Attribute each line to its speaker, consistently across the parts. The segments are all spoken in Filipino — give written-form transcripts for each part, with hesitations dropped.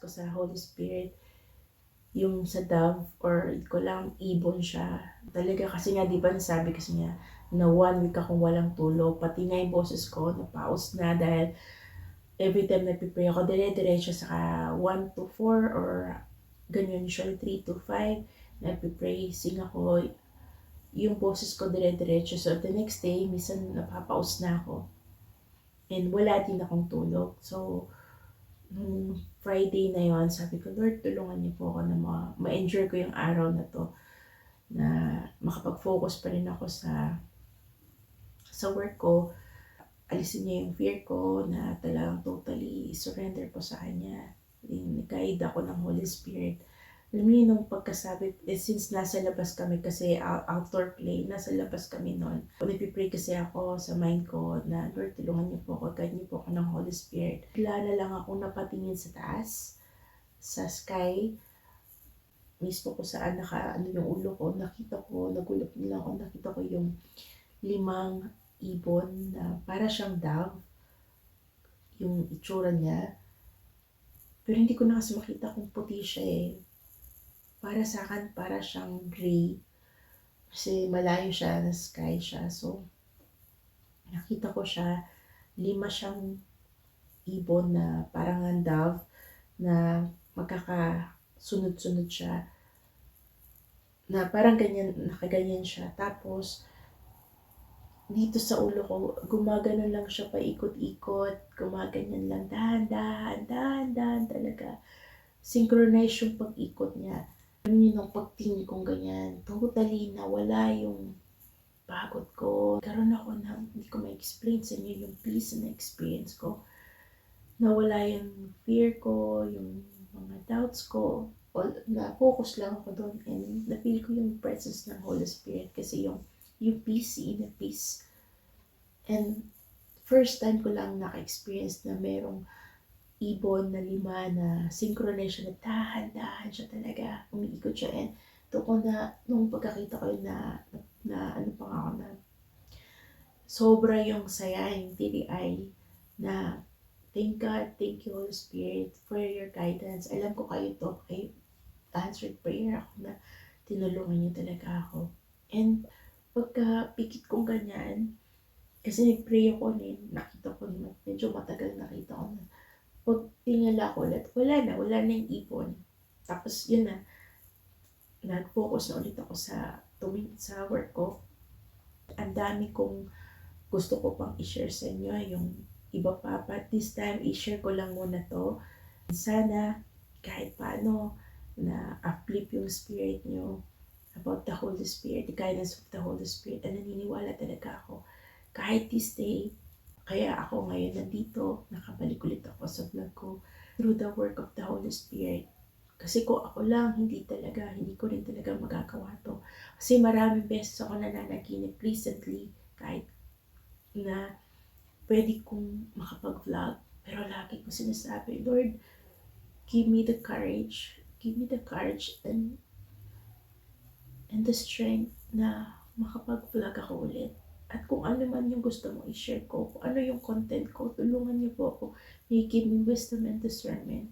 Speaker 1: ko sa Holy Spirit, yung sa dove or ko lang ibon siya. Talaga kasi nga, di ba nasabi kasi niya na 1 week akong walang tulog. Pati nga yung boses ko, napaus na dahil every time nagpipray ako, dire-diretso sa 1 to 4 or ganyan, usually 3 to 5, nagpipray, sing ako, yung boses ko dire-diretso. So the next day, minsan napapaus na ako. And wala din akong tulog. So, nung Friday na yon, sabi ko, Lord, tulungan niyo po ako na ma-enjoy ko yung araw na to, na makapag-focus pa rin ako sa work ko. Alisin niya yung fear ko na talagang totally surrender ko sa Kanya. Guide ako ng Holy Spirit. Alam niyo nung pagkasabi, since nasa labas kami kasi outdoor play, nasa labas kami noon. Nagpipray kasi ako sa mind ko na, Lord, tulungan niyo po ako, guide niyo po ako ng Holy Spirit. Bigla na lang ako napatingin sa taas, sa sky, mismo ko saan yung ulo ko, nakita ko, nagulat nila ako, nakita ko yung 5 ibon na para siyang dove, yung itsura niya. Pero hindi ko na kasi makita kung puti siya eh. Para sa akin, para siyang gray. Kasi malayo siya, na sky siya. So, nakita ko siya, 5 siyang ibon na parang ang dove na magkakasunod-sunod siya. Na parang ganyan, nakaganyan siya. Tapos, dito sa ulo ko, gumagano lang siya paikot-ikot, gumaganyan lang, dahan-dahan talaga. Synchronize yung pag-ikot niya. Alam niyo nung pagtingin kong ganyan, totally nawala yung pagod ko. Karoon ako ng, hindi ko ma-explain sa inyo yung peace na experience ko. Nawala yung fear ko, yung mga doubts ko. Na-focus lang ako doon and na-feel ko yung presence ng Holy Spirit kasi yung peace, inner peace. And first time ko lang naka-experience na merong ibon na 5 na synchronization na dahan-dahan siya talaga. Umiikot siya and doon na, nung pagkakita ko na ano pa ako na sobra yung saya, yung tiri-ay na thank God, thank you Holy Spirit for your guidance. Alam ko kayo to, ay answered prayer ako na tinulungan niyo talaga ako. And pagka pikit kong ganyan, kasi nag-pray ako nakita ko na medyo matagal nakita ko na. Pag tingala ko ulit, wala na yung ipon. Tapos yun na, nag-focus na ulit ako sa work ko. Ang dami kong gusto ko pang i-share sa inyo, yung iba pa. But this time, i-share ko lang muna to. Sana, kahit paano, na uplift yung spirit nyo about the Holy Spirit, the guidance of the Holy Spirit. And naniniwala talaga ako. Kahit this day, kaya ako ngayon nandito, nakabalik ulit ako sa vlog ko through the work of the Holy Spirit. Kasi kung ako lang, hindi ko rin talaga magagawa to. Kasi maraming beses ako nananaginip recently, kahit na pwede kong makapag-vlog. Pero lagi ko sinasabi, Lord, give me the courage and the strength na makapag-vlog ako ulit. At kung ano man yung gusto mo i-share ko, kung ano yung content ko, tulungan niyo po ako. May give me wisdom and discernment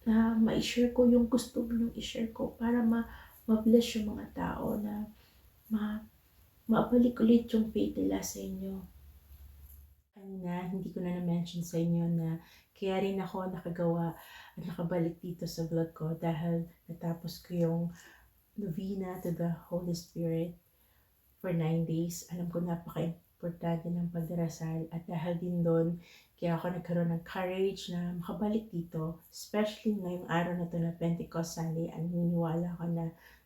Speaker 1: na ma-share ko yung gusto mo i-share ko para ma-bless yung mga tao na mabalik ulit yung faith nila sa inyo. Kanina, hindi ko na na-mention sa inyo na kaya rin ako nakagawa at nakabalik dito sa vlog ko dahil natapos ko yung novena to the Holy Spirit for 9 days. Alam ko napaka-importante ng pagdarasal at dahil din doon, kaya ako nagkaroon ng courage na makabalik dito. Especially ngayong araw na to na Pentecost Sunday, naniniwala ako na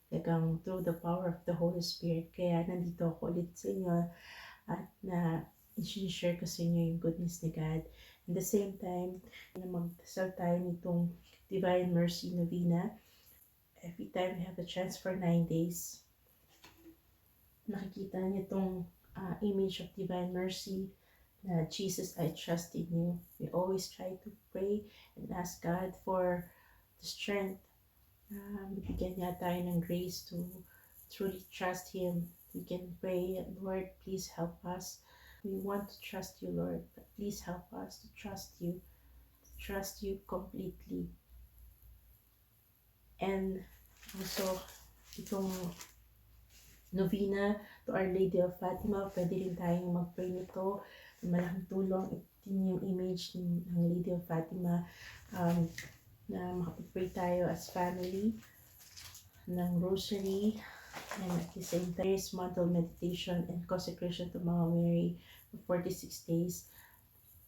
Speaker 1: talagang through the power of the Holy Spirit. Kaya nandito ako ulit sa inyo at na i-share ko sa inyo yung goodness ni God. At the same time, na magdasal tayo nitong Divine Mercy Novena. Every time we have a chance for 9 days, nakikita niyo itong image of Divine Mercy na Jesus, I trust in you. We always try to pray and ask God for the strength. Bigyan niya tayo ng grace to truly trust Him. We can pray, Lord, please help us. We want to trust you, Lord, but please help us to trust you, trust you completely. And also, itong novena to Our Lady of Fatima, pwede rin tayong mag-pray nito. Malaking tulong. Ito yung image ng Lady of Fatima, na makapag-pray tayo as family ng rosary, and at the same time, mantle meditation and consecration to Mama Mary for 46 days.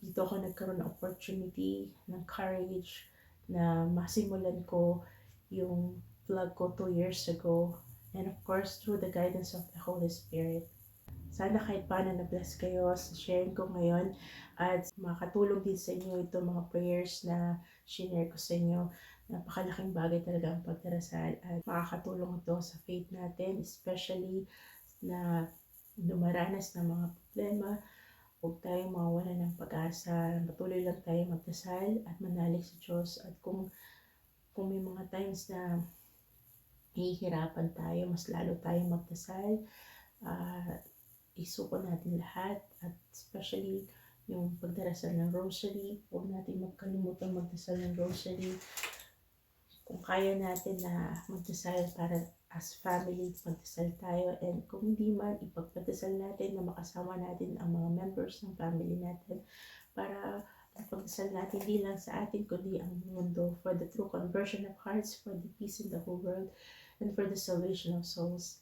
Speaker 1: Dito ako nagkaroon ng opportunity, ng courage na masimulan ko yung vlog ko 2 years ago. And of course, through the guidance of the Holy Spirit. Sana kahit paano na-bless kayo sa sharing ko ngayon at makatulong din sa inyo itong mga prayers na share ko sa inyo. Napakalaking bagay talaga ang pagdarasal at makakatulong ito sa faith natin, especially na dumaranas ng mga problema. Huwag tayong mawawala ng pag-asa. Patuloy lang tayo magdasal at manalig sa Diyos. At kung may mga times na hihirapan tayo, mas lalo tayong magdasal. Isuko natin lahat, at especially yung pagdarasal ng rosary. Huwag natin magkalimutan magdasal ng rosary. Kung kaya natin na magdasal para as family, magdasal tayo. And kung hindi man, ipagpadasal natin na makasama natin ang mga members ng family natin para pagdasal natin hindi lang sa atin kundi ang mundo, for the true conversion of hearts, for the peace in the whole world, and for the salvation of souls.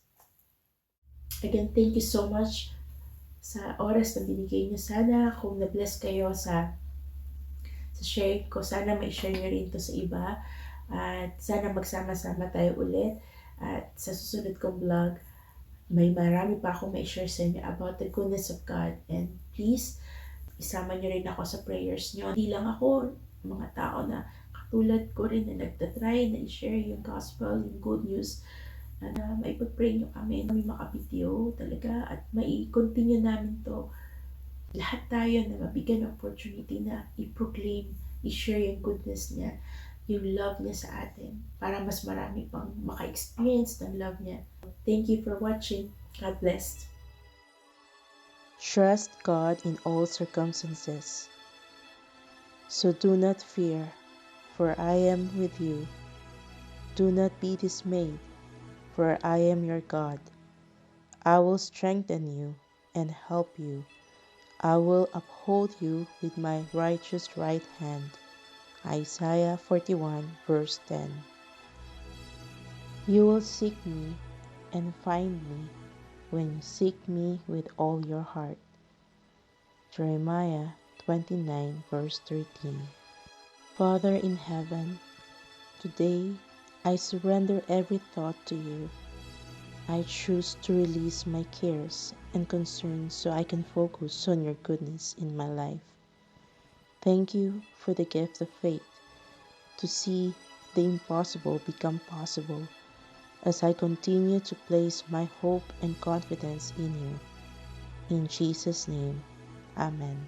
Speaker 1: Again, thank you so much sa oras na binigay niyo. Sana kung na-bless kayo sa share ko, sana ma-share niyo rin to sa iba. At sana magsama-sama tayo ulit. At sa susunod kong vlog, may marami pa akong ma-share sa inyo about the goodness of God. And please, isama niyo rin ako sa prayers niyo. Hindi lang ako, mga tao na katulad ko rin na nagtatry na i-share yung gospel, yung good news, na maipag-pray nyo kami, may makabitiyo talaga, at mai-continue namin to. Lahat tayo na mabigyan ng opportunity na i-proclaim, i-share yung goodness niya, yung love niya sa atin, para mas marami pang maka-experience ng love niya. Thank you for watching. God bless.
Speaker 2: Trust God in all circumstances. So do not fear, for I am with you. Do not be dismayed, for I am your God. I will strengthen you and help you. I will uphold you with my righteous right hand. Isaiah 41 verse 10. You will seek me and find me when you seek me with all your heart. Jeremiah 29 verse 13. Father in heaven, today I surrender every thought to you. I choose to release my cares and concerns so I can focus on your goodness in my life. Thank you for the gift of faith to see the impossible become possible as I continue to place my hope and confidence in you. In Jesus' name, Amen.